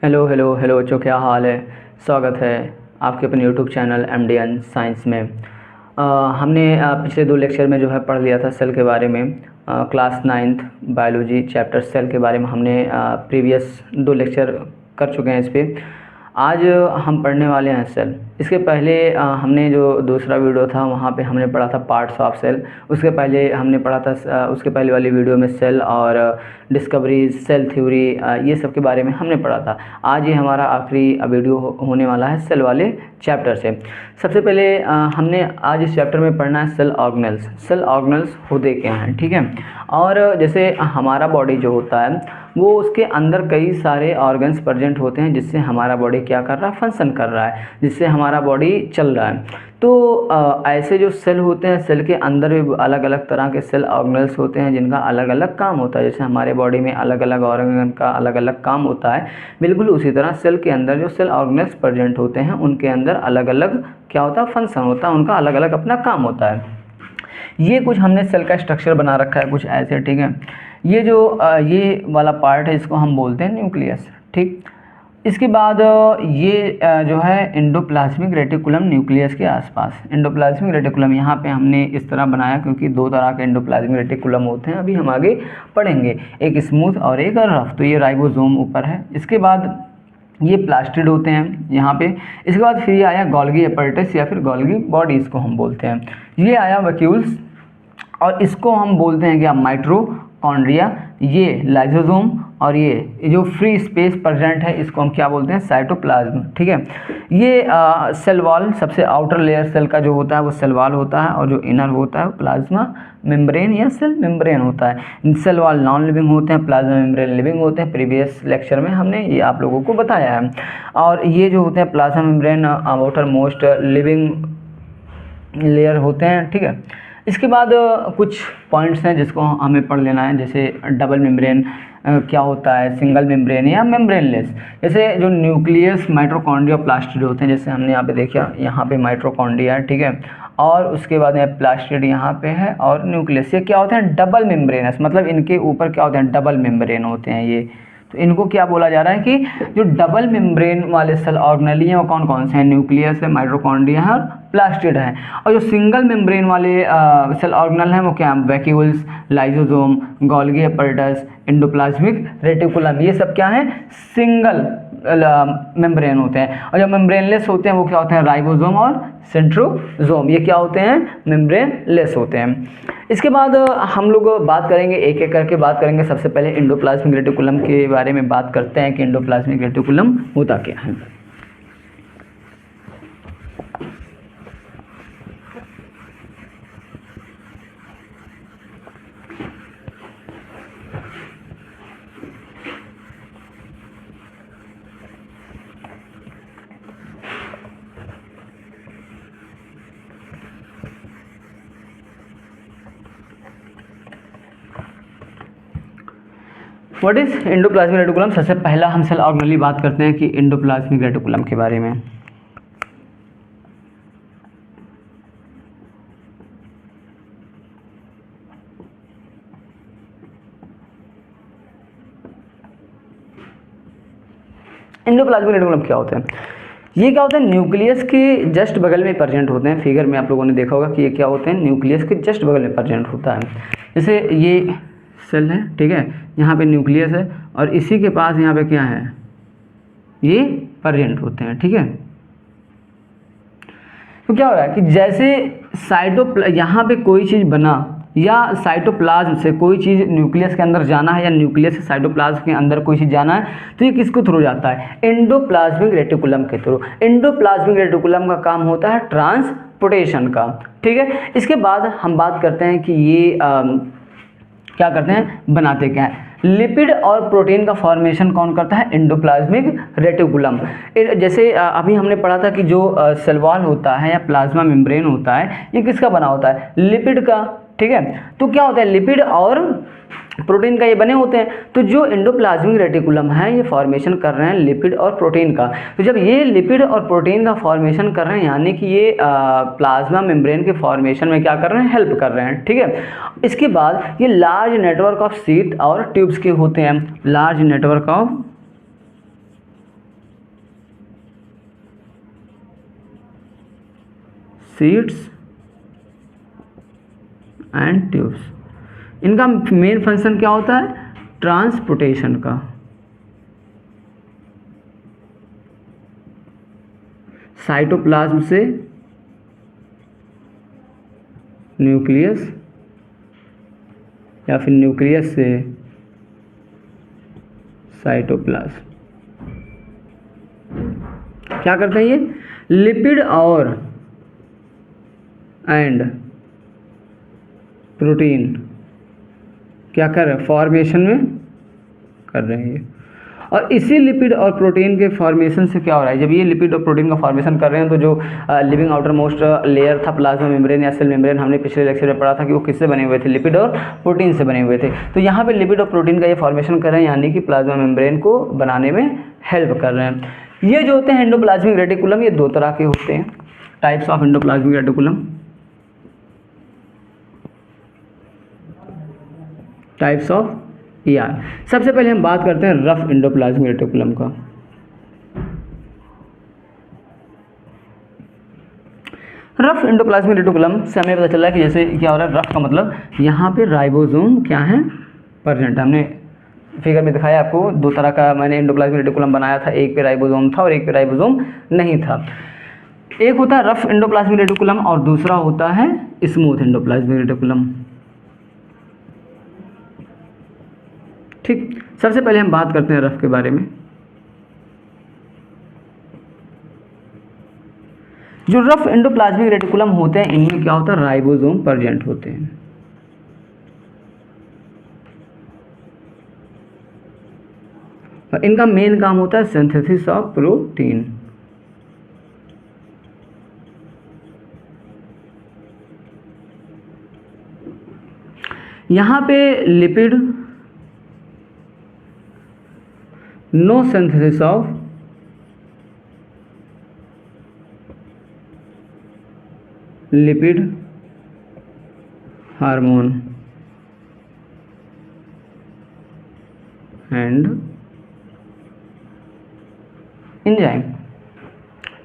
Hello hello hello बच्चों, क्या हाल है। स्वागत है आपके अपने यूट्यूब चैनल MDN साइंस में। हमने पिछले 2 लेक्चर में जो है पढ़ लिया था सेल के बारे में। Class 9th biology chapter cell के बारे में हमने प्रीवियस 2 लेक्चर कर चुके हैं इस पर। आज हम पढ़ने वाले हैं सेल। इसके पहले हमने जो दूसरा वीडियो था वहाँ पे हमने पढ़ा था पार्ट्स ऑफ सेल। उसके पहले हमने पढ़ा था उसके पहले वाली वीडियो में सेल और डिस्कवरी, सेल थ्योरी, ये सब के बारे में हमने पढ़ा था। आज ये हमारा आखिरी वीडियो होने वाला है सेल वाले चैप्टर से। सबसे पहले हमने आज इस चैप्टर में पढ़ना है सेल ऑर्गेनेल्स। सेल ऑर्गेनेल्स होते क्या हैं, ठीक है। और जैसे हमारा बॉडी जो होता है वो उसके अंदर कई सारे ऑर्गन्स प्रेजेंट होते हैं जिससे हमारा बॉडी क्या कर रहा है, फंक्शन कर रहा है, जिससे हमारा बॉडी चल रहा है। तो ऐसे जो सेल होते हैं, सेल के अंदर भी अलग अलग तरह के सेल ऑर्गेनेल्स होते हैं जिनका अलग अलग काम होता है। जैसे हमारे बॉडी में अलग अलग ऑर्गन का अलग अलग काम होता है, बिल्कुल उसी तरह सेल के अंदर जो सेल ऑर्गेनेल्स प्रेजेंट होते हैं उनके अंदर अलग अलग क्या होता है, फंक्शन होता है, उनका अलग अलग अपना काम होता है। ये कुछ हमने सेल का स्ट्रक्चर बना रखा है कुछ ऐसे, ठीक है। ये जो ये वाला पार्ट है इसको हम बोलते हैं न्यूक्लियस, ठीक। इसके बाद ये जो है एंडोप्लाज्मिक रेटिकुलम न्यूक्लियस के आसपास। एंडोप्लाज्मिक रेटिकुलम यहाँ पे हमने इस तरह बनाया क्योंकि 2 तरह के एंडोप्लाज्मिक रेटिकुलम होते हैं, अभी हम आगे पढ़ेंगे, एक स्मूथ और एक रफ। तो ये राइबोसोम ऊपर है। इसके बाद ये प्लास्टिड होते हैं यहाँ पे। इसके बाद फिर ये आया गोल्गी एपरेटस या फिर गोल्गी बॉडी, इसको हम बोलते हैं। ये आया वैक्यूल्स और इसको हम बोलते हैं क्या, माइटोकॉन्ड्रिया। ये लाइसोसोम और ये जो फ्री स्पेस प्रेजेंट है इसको हम क्या बोलते हैं, साइटोप्लाज्म, ठीक है। ये सेल वॉल, सबसे आउटर लेयर सेल का जो होता है वो सेल वॉल होता है और जो इनर होता है वो प्लाज्मा मेम्ब्रेन या सेल मेम्ब्रेन होता है। सेल वॉल नॉन लिविंग होते हैं, प्लाज्मा मेम्ब्रेन लिविंग होते हैं। प्रीवियस लेक्चर में हमने ये आप लोगों को बताया है। और ये जो होते हैं plasma membrane outer most living layer होते हैं, ठीक है। इसके बाद कुछ पॉइंट्स हैं जिसको हमें पढ़ लेना है, जैसे डबल मेम्ब्रेन क्या होता है, सिंगल मेम्ब्रेन या मेम्ब्रेनलेस। जैसे जो न्यूक्लियस, माइटोकॉन्ड्रिया, प्लास्टिड होते हैं, जैसे हमने यहाँ पे देखा, यहाँ पे माइटोकॉन्ड्रिया है, ठीक है। और उसके बाद में प्लास्टिड यहाँ पे है और न्यूक्लियस। ये क्या होते हैं, डबल मेम्ब्रेनस, मतलब इनके ऊपर क्या होते हैं, डबल मेम्ब्रेन होते हैं ये। तो इनको क्या बोला जा रहा है कि जो डबल मेम्ब्रेन वाले सेल ऑर्गेनेली हैं वो कौन कौन से हैं, न्यूक्लियस है, माइटोकॉन्ड्रिया है और प्लास्टिड है। और जो सिंगल मेम्ब्रेन वाले सेल ऑर्गेनल हैं वो क्या, vacuoles, lysosome, Golgi apparatus, endoplasmic reticulum, ये सब क्या है, सिंगल मेम्ब्रेन होते हैं। और जो मेम्ब्रेनलेस होते हैं वो क्या होते हैं, राइबोसोम और सेंट्रोसोम, ये क्या होते हैं, मेम्ब्रेनलेस होते हैं। इसके बाद हम लोग बात करेंगे, एक एक करके बात करेंगे। सबसे पहले एंडोप्लाज्मिक रेटिकुलम के बारे में बात करते हैं कि एंडोप्लाज्मिक रेटिकुलम होता क्या है। What is endoplasmic reticulum. सबसे पहला हम सेल ऑर्गेनेली बात करते हैं कि एंडोप्लाज्मिक रेटिकुलम के बारे में। एंडोप्लाज्मिक रेटिकुलम क्या होते हैं, ये क्या होते हैं, न्यूक्लियस के जस्ट बगल में प्रेजेंट होते हैं। फिगर में आप लोगों ने देखा होगा कि ये क्या होते हैं, न्यूक्लियस के जस्ट बगल में प्रेजेंट होता है। जैसे ये सेल है, ठीक है, यहाँ पे न्यूक्लियस है और इसी के पास यहाँ पे क्या है, ये प्रेजेंट होते हैं, ठीक है। तो क्या हो रहा है कि जैसे यहाँ पे कोई चीज़ बना या साइटोप्लाज्म से कोई चीज़ न्यूक्लियस के अंदर जाना है या न्यूक्लियस से साइटोप्लाज्म के अंदर कोई चीज़ जाना है, तो ये किसको थ्रू जाता है, एंडोप्लाज्मिक रेटिकुलम के थ्रू। एंडोप्लाज्मिक रेटिकुलम का काम होता है ट्रांसपोर्टेशन का, ठीक है। इसके बाद हम बात करते हैं कि ये क्या करते हैं, बनाते क्या है। लिपिड और प्रोटीन का फॉर्मेशन कौन करता है, एंडोप्लाज्मिक रेटिकुलम। जैसे अभी हमने पढ़ा था कि जो सेल वॉल होता है या प्लाज्मा मेम्ब्रेन होता है ये किसका बना होता है, लिपिड का, ठीक है। तो क्या होता है, लिपिड और प्रोटीन का ये बने होते हैं। तो जो एंडोप्लाज्मिक रेटिकुलम है ये फॉर्मेशन कर रहे हैं लिपिड और प्रोटीन का। तो जब ये लिपिड और प्रोटीन का फॉर्मेशन कर रहे हैं यानी कि ये प्लाज्मा मेम्ब्रेन के फॉर्मेशन में क्या कर रहे हैं, हेल्प कर रहे हैं, ठीक है। इसके बाद ये लार्ज नेटवर्क ऑफ शीट और ट्यूब्स के होते हैं, large network of seeds and tubes. इनका मेन फंक्शन क्या होता है? ट्रांसपोर्टेशन का। साइटोप्लाज्म से न्यूक्लियस या फिर न्यूक्लियस से साइटोप्लाज्म। क्या करते हैं ये? लिपिड और एंड प्रोटीन क्या कर रहे हैं? फॉर्मेशन में कर रहे हैं ये। और इसी लिपिड और प्रोटीन के फॉर्मेशन से क्या हो रहा है? जब ये लिपिड और प्रोटीन का फॉर्मेशन कर रहे हैं तो जो लिविंग आउटर मोस्ट लेयर था प्लाज्मा मेम्ब्रेन या सेल मेम्ब्रेन, हमने पिछले लेक्चर में पढ़ा था कि वो किससे बने हुए थे? लिपिड और प्रोटीन से बने हुए थे। तो यहाँ पे लिपिड और प्रोटीन का ये फॉर्मेशन कर रहे हैं, यानी कि प्लाज्मा मेम्ब्रेन को बनाने में हेल्प कर रहे हैं। ये जो होते हैं एंडोप्लाज्मिक रेटिकुलम, ये दो तरह के होते हैं, types of endoplasmic reticulum. Types of ER। सबसे पहले हम बात करते हैं रफ एंडोप्लाज्मिक रेटिकुलम का। रफ एंडोप्लाज्मिक रेटिकुलम से हमें पता चला है कि जैसे क्या हो रहा है? रफ का मतलब यहाँ पे राइबोसोम क्या है? प्रेजेंट। हमने फिगर में दिखाया आपको, दो तरह का मैंने एंडोप्लाज्मिक रेटिकुलम बनाया था, एक पे राइबोसोम था और एक पे राइबोसोम नहीं था। एक होता है रफ एंडोप्लाज्मिक रेटिकुलम और दूसरा होता है स्मूथ एंडोप्लाज्मिक रेटिकुलम। ठीक, सबसे पहले हम बात करते हैं रफ के बारे में। जो रफ एंडोप्लाज्मिक रेटिकुलम होते हैं इनमें क्या होता है? राइबोसोम प्रेजेंट होते हैं। और इनका मेन काम होता है सिंथेसिस ऑफ प्रोटीन। यहाँ पे lipid, no synthesis of lipid hormone and enzyme.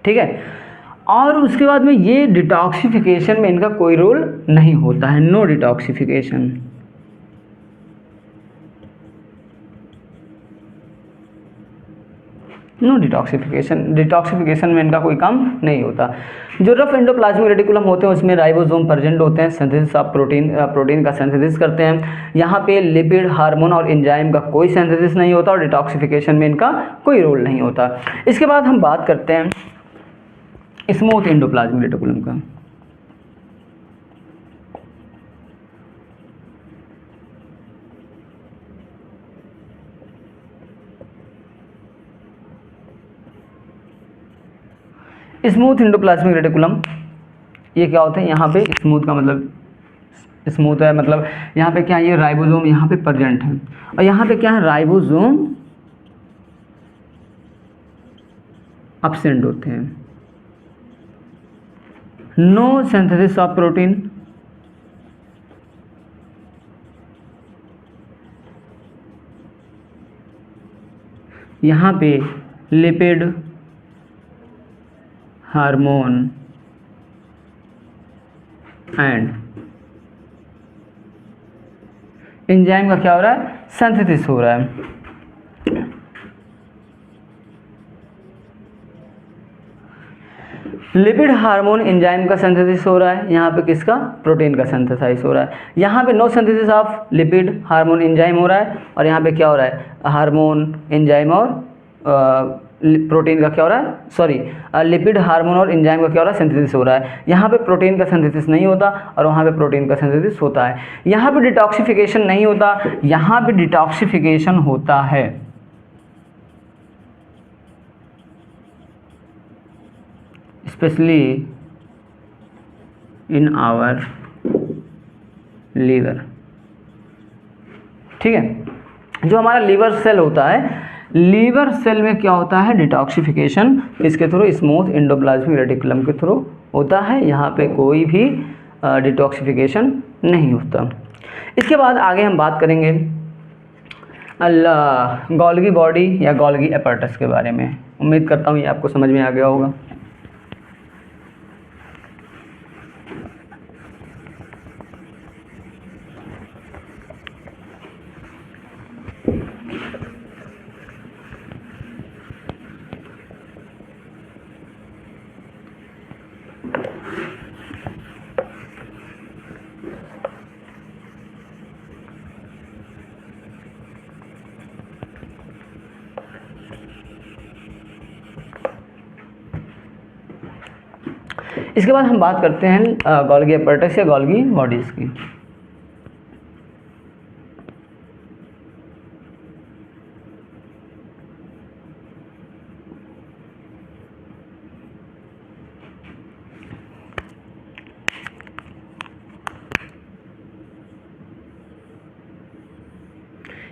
ठीक है, और उसके बाद में ये डिटॉक्सिफिकेशन में इनका कोई रोल नहीं होता है, नो डिटॉक्सिफिकेशन। नो डिटॉक्सिफिकेशन में इनका कोई काम नहीं होता। जो रफ एंडोप्लाज्मिक रेटिकुलम होते हैं उसमें राइबोसोम प्रेजेंट होते हैं, सिंथेसिस ऑफ प्रोटीन का सिंथेसिस करते हैं। यहाँ पे लिपिड, हार्मोन और एंजाइम का कोई सिंथेसिस नहीं होता और डिटॉक्सिफिकेशन में इनका कोई रोल नहीं होता। इसके बाद हम बात करते हैं स्मूथ एंडोप्लाज्मिक रेटिकुलम का। स्मूथ एंडोप्लाज्मिक रेटिकुलम ये क्या होता है? यहाँ पे स्मूथ का मतलब स्मूथ है, मतलब यहाँ पे क्या है? ये राइबोसोम यहाँ पे प्रेजेंट है और यहाँ पे क्या है? राइबोसोम एब्सेंट होते हैं। नो सिंथेसिस ऑफ प्रोटीन, यहाँ पे लिपिड, हार्मोन एंड एंजाइम का क्या हो रहा है? सिंथेसिस हो रहा है। लिपिड, हार्मोन, एंजाइम का सिंथेसिस हो रहा है, यहाँ पे किसका? प्रोटीन का सिंथेसाइज हो रहा है। यहाँ पे no synthesis of lipid, hormone, enzyme हो रहा है और यहाँ पे क्या हो रहा है? हार्मोन, एंजाइम और प्रोटीन का क्या हो रहा है? सॉरी, लिपिड, हार्मोन और एंजाइम का क्या हो रहा है? सिंथेसिस हो रहा है। यहाँ पे प्रोटीन का सिंथेसिस नहीं होता और वहाँ पे प्रोटीन का सिंथेसिस होता है। यहाँ पे डिटॉक्सिफिकेशन नहीं होता, यहाँ पे डिटॉक्सिफिकेशन होता है। Specially in our liver. ठीक है, जो हमारा लीवर सेल होता है, लीवर सेल में क्या होता है? डिटॉक्सिफिकेशन इसके थ्रू, स्मूथ एंडोप्लाज्मिक रेटिकुलम के थ्रू होता है। यहाँ पे कोई भी डिटॉक्सिफिकेशन नहीं होता। इसके बाद आगे हम बात करेंगे गोल्गी बॉडी या गोल्गी एपर्टस के बारे में। उम्मीद करता हूँ ये आपको समझ में आ गया होगा। इसके बाद हम बात करते हैं गोल्गी अपैरेटस या गोल्गी बॉडीज़ की।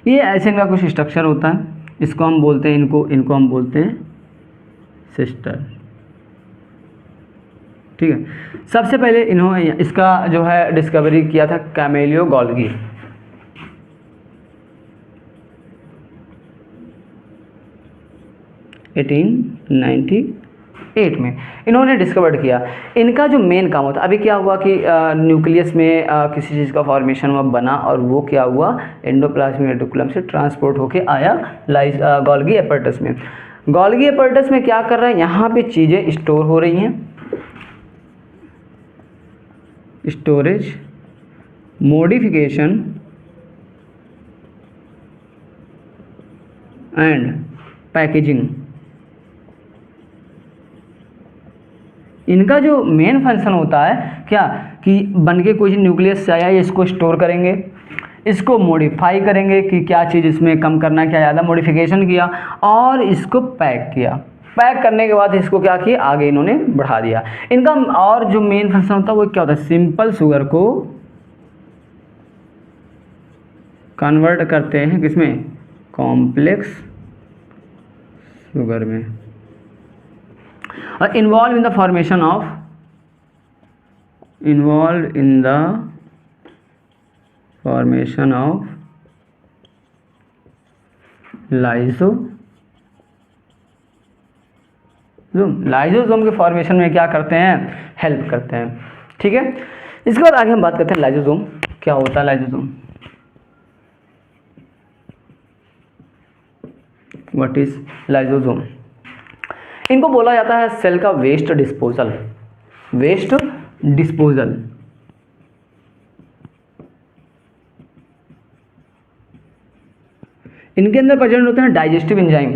ये ऐसे इनका कुछ स्ट्रक्चर होता है, इसको हम बोलते हैं, इनको हम बोलते हैं सिस्टर। ठीक है, सबसे पहले इन्होंने इसका जो है डिस्कवरी किया था कैमेलियो गोल्गी। एट में इन्होंने डिस्कवर किया। इनका जो मेन काम होता, अभी क्या हुआ कि न्यूक्लियस में किसी चीज़ का फॉर्मेशन हुआ, बना, और वो क्या हुआ एंडोप्लाज्मिक रेटिकुलम से ट्रांसपोर्ट होके आया गोल्गी अपैरेटस में। गोल्गी अपैरेटस में क्या कर रहा है, यहाँ पे चीज़ें स्टोर हो रही हैं, स्टोरेज, मॉडिफिकेशन एंड पैकेजिंग। इनका जो मेन फंक्शन होता है क्या कि बन के कोई न्यूक्लियस से आया, इसको स्टोर करेंगे, इसको मॉडिफाई करेंगे कि क्या चीज़ इसमें कम करना है, क्या ज़्यादा, मॉडिफिकेशन किया और इसको पैक किया। पैक करने के बाद इसको क्या किया, आगे इन्होंने बढ़ा दिया। इनका और जो मेन फंक्शन होता है वो क्या होता है, सिंपल शुगर को कन्वर्ट करते हैं किसमें, कॉम्प्लेक्स शुगर में, और involve in the formation of lysosome के फॉर्मेशन में क्या करते हैं, हेल्प करते हैं। ठीक है, इसके बाद आगे हम बात करते हैं लाइसोसोम क्या होता है। Lysosome what is lysosome. इनको बोला जाता है सेल का वेस्ट डिस्पोजल। इनके अंदर प्रेजेंट होते हैं डाइजेस्टिव एंजाइम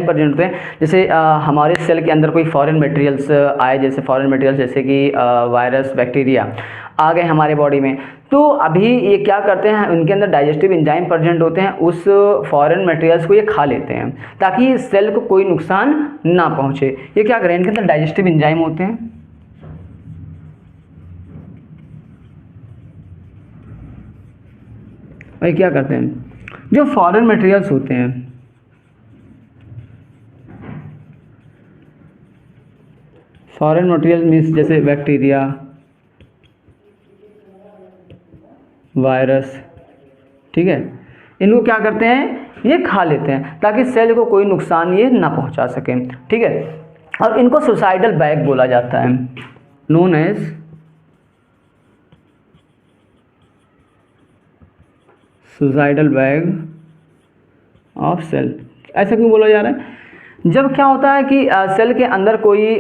प्रेजेंट होते हैं। जैसे हमारे सेल के अंदर कोई फॉरेन मटेरियल्स आए, जैसे फॉरेन मटेरियल्स जैसे कि वायरस, बैक्टीरिया आ गए हमारे बॉडी में, तो अभी ये क्या करते हैं, उनके अंदर डाइजेस्टिव एंजाइम प्रेजेंट होते हैं, उस फॉरेन मटेरियल्स को ये खा लेते हैं ताकि सेल को कोई नुकसान ना पहुंचे। ये क्या करें, इनके अंदर डाइजेस्टिव एंजाइम होते हैं, और क्या करते हैं, जो फॉरेन मटेरियल्स होते हैं, फॉरेन मटेरियल मीन्स जैसे बैक्टीरिया, वायरस, ठीक है, इनको क्या करते हैं, ये खा लेते हैं ताकि सेल को कोई नुकसान ये ना पहुंचा सके। ठीक है, और इनको सुसाइडल बैग बोला जाता है, known as suicidal bag of cell. ऐसा क्यों बोला जा रहा है, जब क्या होता है कि सेल के अंदर कोई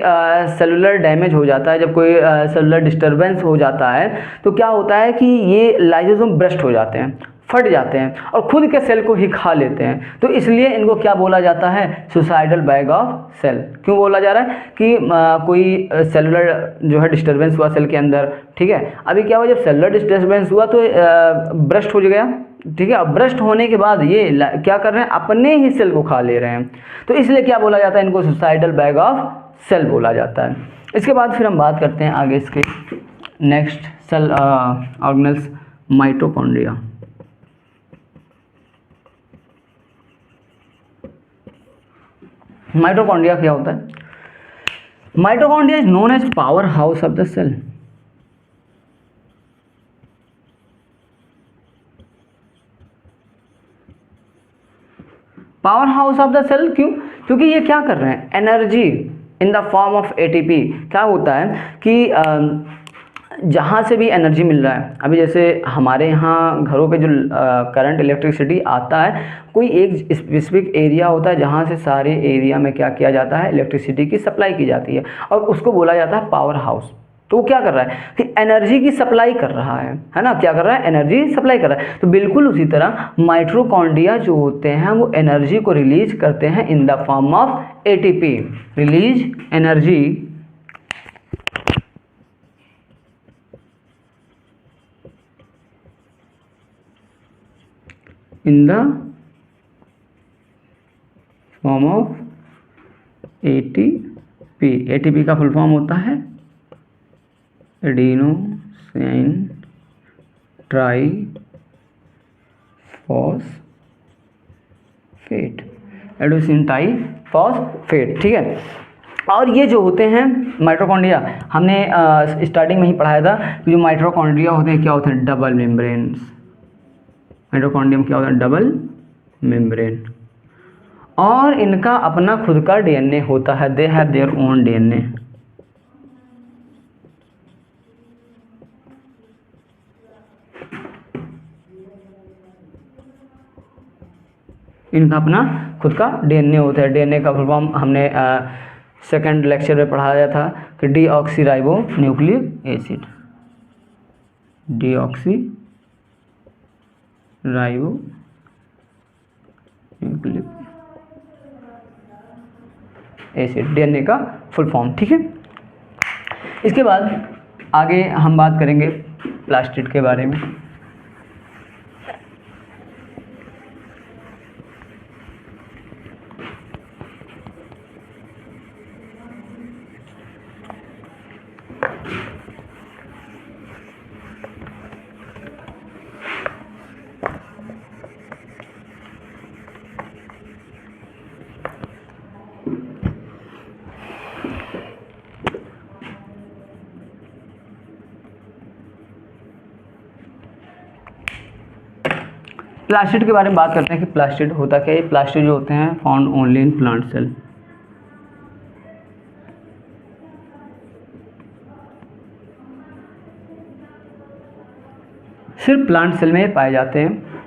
सेलुलर डैमेज हो जाता है, जब कोई सेलुलर डिस्टरबेंस हो जाता है, तो क्या होता है कि ये लाइसोसोम ब्रस्ट हो जाते हैं, फट जाते हैं और खुद के सेल को ही खा लेते हैं। तो इसलिए इनको क्या बोला जाता है, सुसाइडल बैग ऑफ सेल। क्यों बोला जा रहा है कि कोई सेलुलर जो है डिस्टरबेंस हुआ सेल के अंदर, ठीक है, अभी क्या हुआ, जब सेलुलर डिस्टरबेंस हुआ तो ब्रस्ट हो गया, ठीक है, अब ब्रस्ट होने के बाद ये क्या कर रहे हैं, अपने ही सेल को खा ले रहे हैं, तो इसलिए क्या बोला जाता है, इनको सुसाइडल बैग ऑफ सेल बोला जाता है। इसके बाद फिर हम बात करते हैं आगे इसके next cell organelles, mitochondria. Mitochondria क्या होता है, mitochondria is known as power house of the cell. Power house of the cell क्यों, क्योंकि ये क्या कर रहे हैं, energy in the form of ATP. क्या होता है कि जहाँ से भी एनर्जी मिल रहा है, अभी जैसे हमारे यहाँ घरों पे जो करंट इलेक्ट्रिसिटी आता है, कोई एक स्पेसिफिक एरिया होता है जहाँ से सारे एरिया में क्या किया जाता है, इलेक्ट्रिसिटी की सप्लाई की जाती है, और उसको बोला जाता है पावर हाउस। तो वो क्या कर रहा है कि एनर्जी की सप्लाई कर रहा है ना, क्या कर रहा है, एनर्जी सप्लाई कर रहा है। तो बिल्कुल उसी तरह माइटोकॉन्ड्रिया जो होते हैं वो एनर्जी को रिलीज करते हैं इन the form of ATP, release energy in the form of ATP। ATP का फुल फॉर्म होता है एडिनोसिन ट्राइफॉस्फेट, एडिनोसिन ट्राइफॉस्फेट, ठीक है। और ये जो होते हैं माइटोकॉन्ड्रिया, हमने स्टार्टिंग में ही पढ़ाया था कि जो माइटोकॉन्ड्रिया होते हैं क्या होते हैं, डबल मेम्ब्रेन्स। माइटोकॉन्ड्रियम क्या होता है, डबल मेम्ब्रेन, और इनका अपना खुद का DNA होता है, they have their own DNA। इनका अपना खुद का DNA होता है। DNA का फुल फॉर्म हमने सेकंड लेक्चर में पढ़ाया था कि deoxyribo nucleic acid, deoxyribo nucleic acid, DNA का फुल फॉर्म, ठीक है। इसके बाद आगे हम बात करेंगे प्लास्टिड के बारे में। प्लास्टिड के बारे में बात करते हैं कि प्लास्टिड होता क्या है। प्लास्टिड जो होते हैं found only in plant cell. सिर्फ प्लांट सेल में पाए जाते हैं।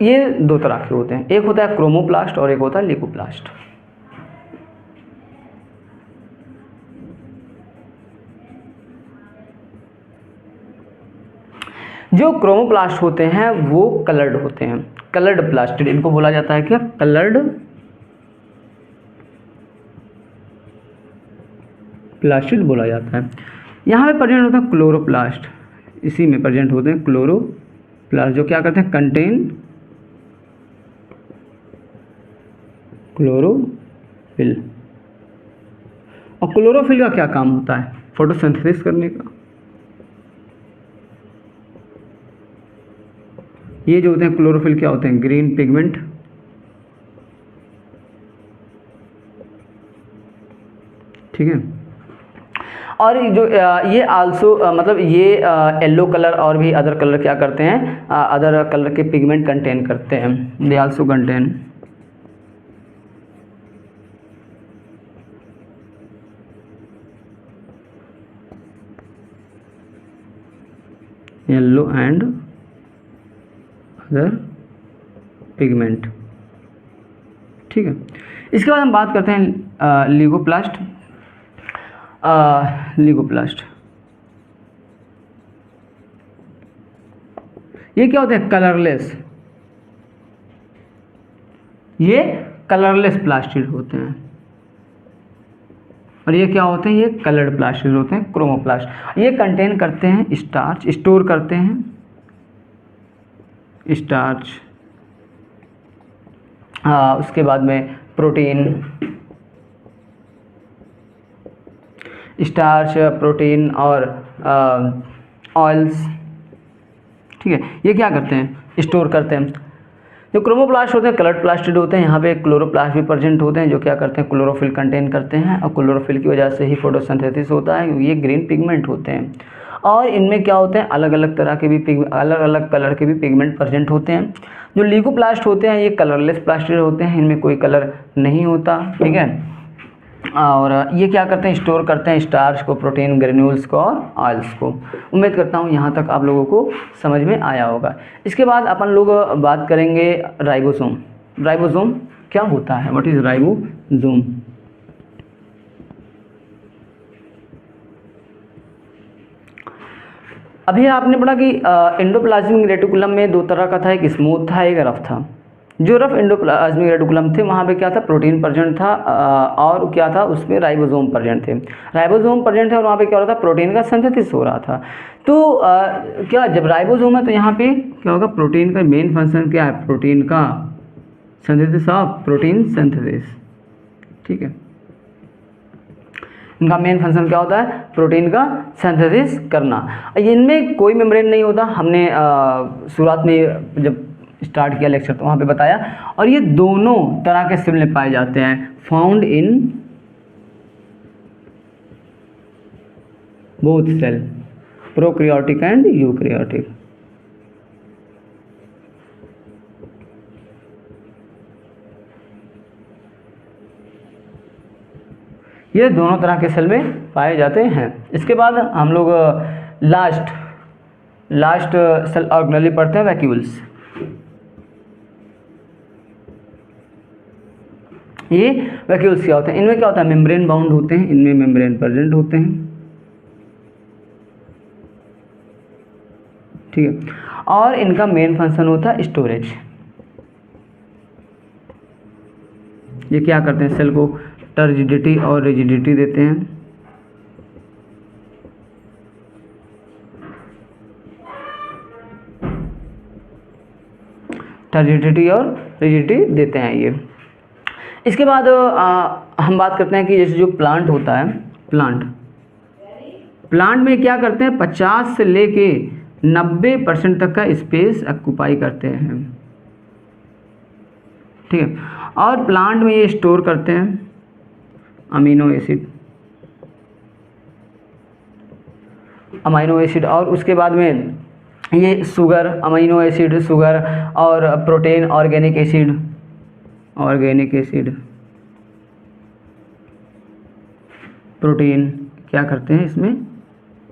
ये दो तरह के होते हैं, एक होता है क्रोमोप्लास्ट और एक होता है ल्यूकोप्लास्ट। जो क्रोमोप्लास्ट होते हैं वो कलर्ड होते हैं, कलर्ड प्लास्टिड, इनको बोला जाता है क्या, कलर्ड प्लास्टिड बोला जाता है। यहाँ पे प्रेजेंट होता है क्लोरोप्लास्ट, इसी में प्रेजेंट होते हैं क्लोरोप्लास्ट, जो क्या करते हैं, कंटेन क्लोरोफिल। और क्लोरोफिल का क्या काम होता है, फोटोसिंथेसिस करने का। ये जो होते हैं क्लोरोफिल क्या होते हैं, ग्रीन पिगमेंट, ठीक है। और जो ये आल्सो मतलब ये येलो कलर और भी अदर कलर क्या करते हैं, अदर कलर के पिगमेंट कंटेन करते हैं, they also contain yellow and other pigment, ठीक है। इसके बाद हम बात करते हैं ल्यूकोप्लास्ट। ल्यूकोप्लास्ट ये क्या होते हैं, कलरलेस, ये कलरलेस प्लास्टिड होते हैं। और ये क्या होते हैं, ये कलर्ड प्लास्टिड होते हैं, क्रोमोप्लास्ट। ये कंटेन करते हैं स्टार्च, स्टोर करते हैं स्टार्च, उसके बाद में प्रोटीन, स्टार्च, प्रोटीन और ऑयल्स, ठीक है। ये क्या करते हैं, स्टोर करते हैं। जो क्रोमोप्लास्ट होते हैं कलर्ड प्लास्टिड होते हैं। यहाँ पे क्लोरोप्लास्ट भी प्रेजेंट होते हैं, जो क्या करते हैं, क्लोरोफिल कंटेन करते हैं, और क्लोरोफिल की वजह से ही फोटोसिंथेसिस होता है, क्योंकि ये ग्रीन पिगमेंट होते हैं। और इनमें क्या होते हैं, अलग अलग तरह के भी अलग अलग कलर के भी पिगमेंट प्रेजेंट होते हैं। जो ल्यूकोप्लास्ट होते हैं ये कलरलेस प्लास्टिड होते हैं, इनमें कोई कलर नहीं होता, ठीक है। और ये क्या करते हैं, स्टोर करते हैं स्टार्च को, प्रोटीन ग्रेन्यूल्स को और ऑयल्स को। उम्मीद करता हूँ यहाँ तक आप लोगों को समझ में आया होगा। इसके बाद अपन लोग बात करेंगे राइबोसोम। राइबोसोम क्या होता है, व्हाट इज राइबोसोम। अभी आपने पढ़ा कि एंडोप्लाज्मिक रेटिकुलम में दो तरह का था, एक स्मूथ था एक रफ था। जो रफ एंडोप्लाज्मिक रेटिकुलम थे वहाँ पे क्या था, प्रोटीन प्रेजेंट था और क्या था उसमें राइबोसोम प्रेजेंट थे। राइबोसोम प्रेजेंट थे और वहाँ पे क्या हो रहा था, प्रोटीन का सिंथेसिस हो रहा था। तो क्या जब राइबोसोम है तो यहाँ पे क्या होगा, प्रोटीन का मेन फंक्शन क्या है, प्रोटीन का सिंथेसिस ऑफ प्रोटीन सिंथेसिस। ठीक है, इनका मेन फंक्शन क्या होता है, प्रोटीन का सिंथेसिस करना। इनमें कोई मेम्ब्रेन नहीं होता, हमने शुरुआत में जब स्टार्ट किया लेक्चर तो वहाँ पे बताया। और ये दोनों तरह के सेल में पाए जाते हैं, found in both cell, prokaryotic and eukaryotic. ये दोनों तरह के सेल में पाए जाते हैं। इसके बाद हम लोग लास्ट सेल ऑर्गेनेली पढ़ते हैं, वैक्यूल्स। ये वैक्यूल्स क्या होते हैं, इनमें क्या होता है, मेम्ब्रेन बाउंड होते हैं, इनमें मेम्ब्रेन प्रेजेंट होते हैं। ठीक है, और इनका मेन फंक्शन होता है स्टोरेज। ये क्या करते हैं, सेल को टर्जिडिटी और रिजिडिटी देते हैं। टर्जिडिटी और रिजिडिटी देते हैं ये। इसके बाद हम बात करते हैं कि जैसे जो प्लांट होता है, प्लांट में क्या करते हैं, 50 से लेके 90% तक का स्पेस ऑक्यूपाई करते हैं। ठीक है, और प्लांट में ये स्टोर करते हैं अमीनो एसिड, और उसके बाद में ये शुगर, अमीनो एसिड, शुगर और प्रोटीन, ऑर्गेनिक एसिड, प्रोटीन क्या करते हैं, इसमें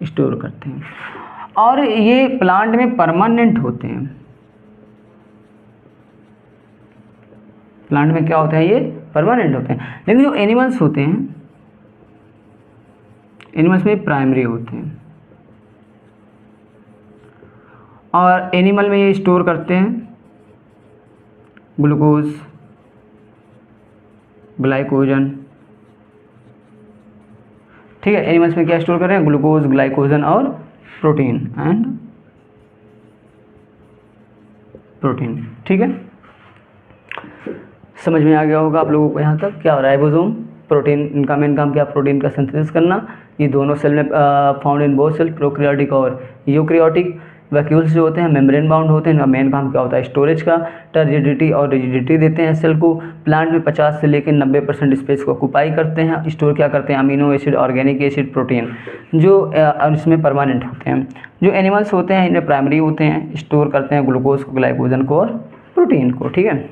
स्टोर करते हैं। और ये प्लांट में परमानेंट होते हैं। प्लांट में क्या होते हैं, ये परमानेंट होते हैं। लेकिन जो एनिमल्स होते हैं, एनिमल्स में प्राइमरी होते हैं, और एनिमल में ये स्टोर करते हैं ग्लूकोज, ग्लाइकोजन। ठीक है, एनिमल्स में क्या स्टोर कर रहे हैं, ग्लूकोज, ग्लाइकोजन और प्रोटीन ठीक है, समझ में आ गया होगा आप लोगों को यहाँ तक। क्या राइबोसोम, प्रोटीन, इनका मेन काम क्या, प्रोटीन का सिंथेसिस करना। ये दोनों सेल में found in both cell, prokaryotic और यूकैरियोटिक। वैक्यूल्स जो होते हैं मेम्ब्रेन बाउंड होते हैं, इनका मेन काम क्या होता है, स्टोरेज का। टर्जिडिटी और रिजिडिटी देते हैं सेल को। प्लांट में 50 से लेकर 90% स्पेस को ऑक्यूपाई करते हैं। स्टोर क्या करते हैं, amino acid, organic acid, protein, जो इसमें परमानेंट होते हैं। जो एनिमल्स होते हैं इनमें प्राइमरी होते हैं, स्टोर करते हैं ग्लूकोज को, ग्लाइकोजन को और प्रोटीन को। ठीक है,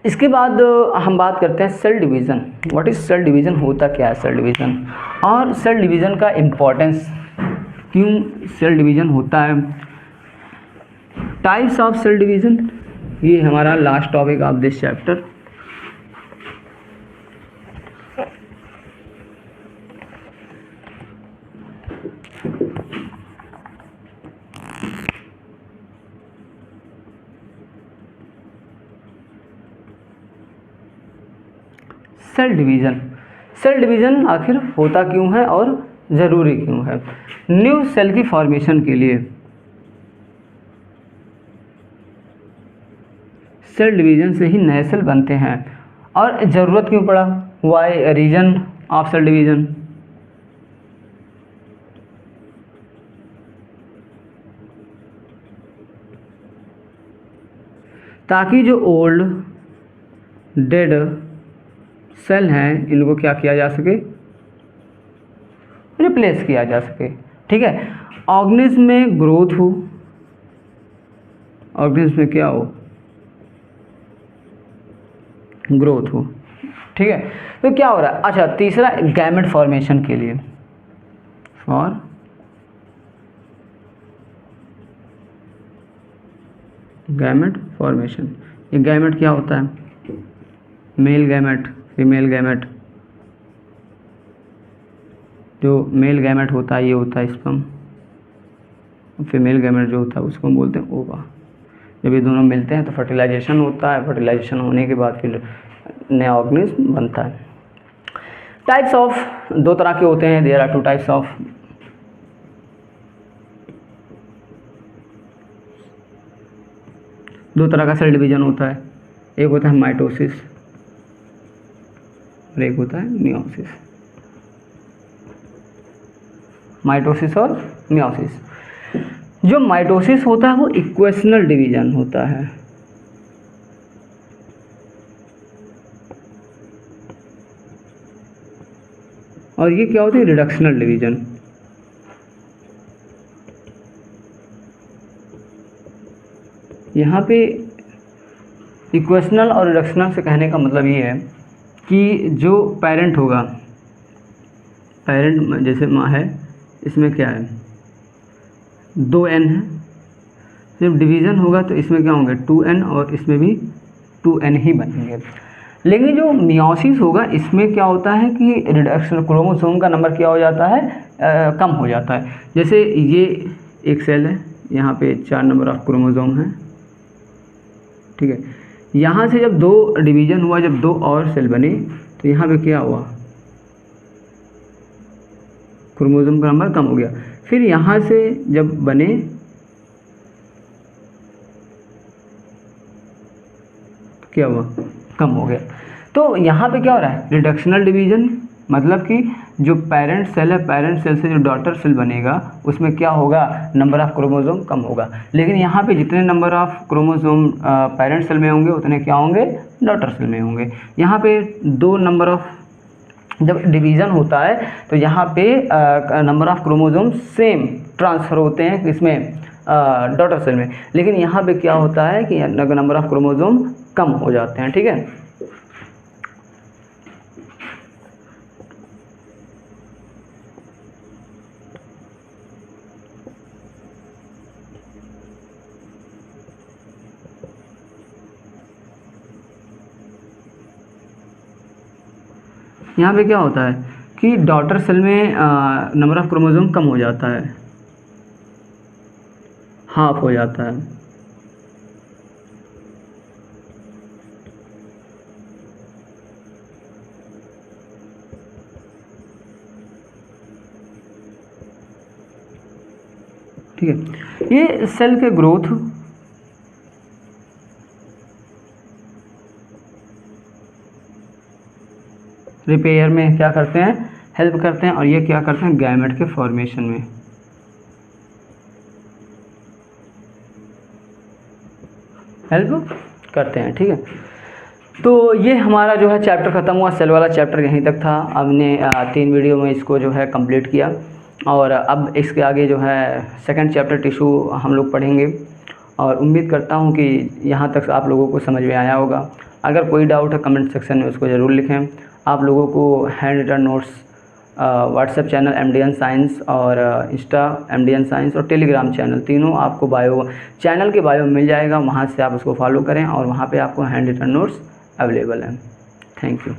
इसके बाद हम बात करते हैं cell division. What is cell division, होता क्या है सेल डिवीज़न, और सेल डिवीज़न का इम्पोर्टेंस, क्यों सेल डिवीज़न होता है। टाइप्स ऑफ सेल डिवीज़न, ये हमारा last topic of this chapter. Cell division आखिर होता क्यों है और ज़रूरी क्यों है। न्यू सेल की फॉर्मेशन के लिए सेल डिवीज़न से ही नए सेल बनते हैं। और ज़रूरत क्यों पड़ा, why reason of cell division, ताकि जो ओल्ड डेड सेल हैं इनको क्या किया जा सके, रिप्लेस किया जा सके। ठीक है, ऑर्गेनिज्म में ग्रोथ हो, ऑर्गेनिज्म में क्या हो, ग्रोथ हो। ठीक है, तो क्या हो रहा है, अच्छा तीसरा गैमेट फॉर्मेशन के लिए, फॉर गैमेट फॉर्मेशन। ये गैमेट क्या होता है, मेल गैमेट, फीमेल गैमेट। जो मेल गैमेट होता है ये होता है स्पर्म, फीमेल गैमेट जो होता है उसको हम बोलते हैं ओवा। जब ये दोनों मिलते हैं तो फर्टिलाइजेशन होता है, फर्टिलाइजेशन होने के बाद फिर नया ऑर्गेनिज्म बनता है। टाइप्स ऑफ, दो तरह के होते हैं, देयर आर 2 टाइप्स ऑफ। दो तरह का सेल डिवीजन होता है, एक होता है माइटोसिस और एक होता है मियोसिस। माइटोसिस और मियोसिस। जो माइटोसिस होता है वो इक्वेशनल डिवीजन होता है, और ये क्या होता है, रिडक्शनल डिवीजन। यहाँ पे इक्वेशनल और रिडक्शनल से कहने का मतलब ये है कि जो पेरेंट होगा, पेरेंट जैसे माँ है, इसमें क्या है 2n है, जब डिवीज़न होगा तो इसमें क्या होंगे 2n और इसमें भी 2n ही बनेंगे। लेकिन जो मियोसिस होगा इसमें क्या होता है कि रिडक्शन, क्रोमोसोम का नंबर क्या हो जाता है, कम हो जाता है। जैसे ये एक सेल है, यहाँ पे 4 नंबर ऑफ क्रोमोसोम है, ठीक है। यहाँ से जब 2 डिवीज़न हुआ, जब 2 और सेल बने तो यहाँ पे क्या हुआ, क्रोमोसोम का नंबर कम हो गया। फिर यहाँ से जब बने क्या हुआ, कम हो गया। तो यहाँ पे क्या हो रहा है, रिडक्शनल डिवीजन, मतलब कि जो पेरेंट सेल है, पेरेंट सेल से जो डॉटर सेल बनेगा उसमें क्या होगा, नंबर ऑफ क्रोमोसोम कम होगा। लेकिन यहाँ पे जितने number of chromosome parent cell में होंगे उतने क्या होंगे, डॉटर सेल में होंगे। यहाँ पे 2 नंबर ऑफ, जब डिवीज़न होता है तो यहाँ पे number of chromosome same transfer होते हैं इसमें, डॉटर सेल में। लेकिन यहाँ पे क्या होता है कि नंबर ऑफ क्रोमोसोम कम हो जाते हैं, ठीक है। यहाँ पे क्या होता है कि डॉटर सेल में नंबर ऑफ क्रोमोसोम कम हो जाता है, हाफ हो जाता है। ठीक है, ये सेल के ग्रोथ रिपेयर में क्या करते हैं, हेल्प करते हैं, और ये क्या करते हैं, गैमेट के फॉर्मेशन में हेल्प करते हैं, ठीक है। तो ये हमारा जो है चैप्टर ख़त्म हुआ, सेल वाला चैप्टर यहीं तक था। हमने 3 वीडियो में इसको जो है कंप्लीट किया, और अब इसके आगे जो है सेकंड चैप्टर टिश्यू हम लोग पढ़ेंगे, और उम्मीद करता हूँ कि यहाँ तक आप लोगों को समझ में आया होगा। अगर कोई डाउट है कमेंट सेक्शन में उसको ज़रूर लिखें। आप लोगों को hand written notes WhatsApp channel MDN science, और इंस्टा MDN साइंस, और टेलीग्राम चैनल, तीनों आपको चैनल के बायो में मिल जाएगा। वहाँ से आप उसको फॉलो करें, और वहाँ पे आपको हैंड रिटन नोट्स अवेलेबल हैं। Thank you.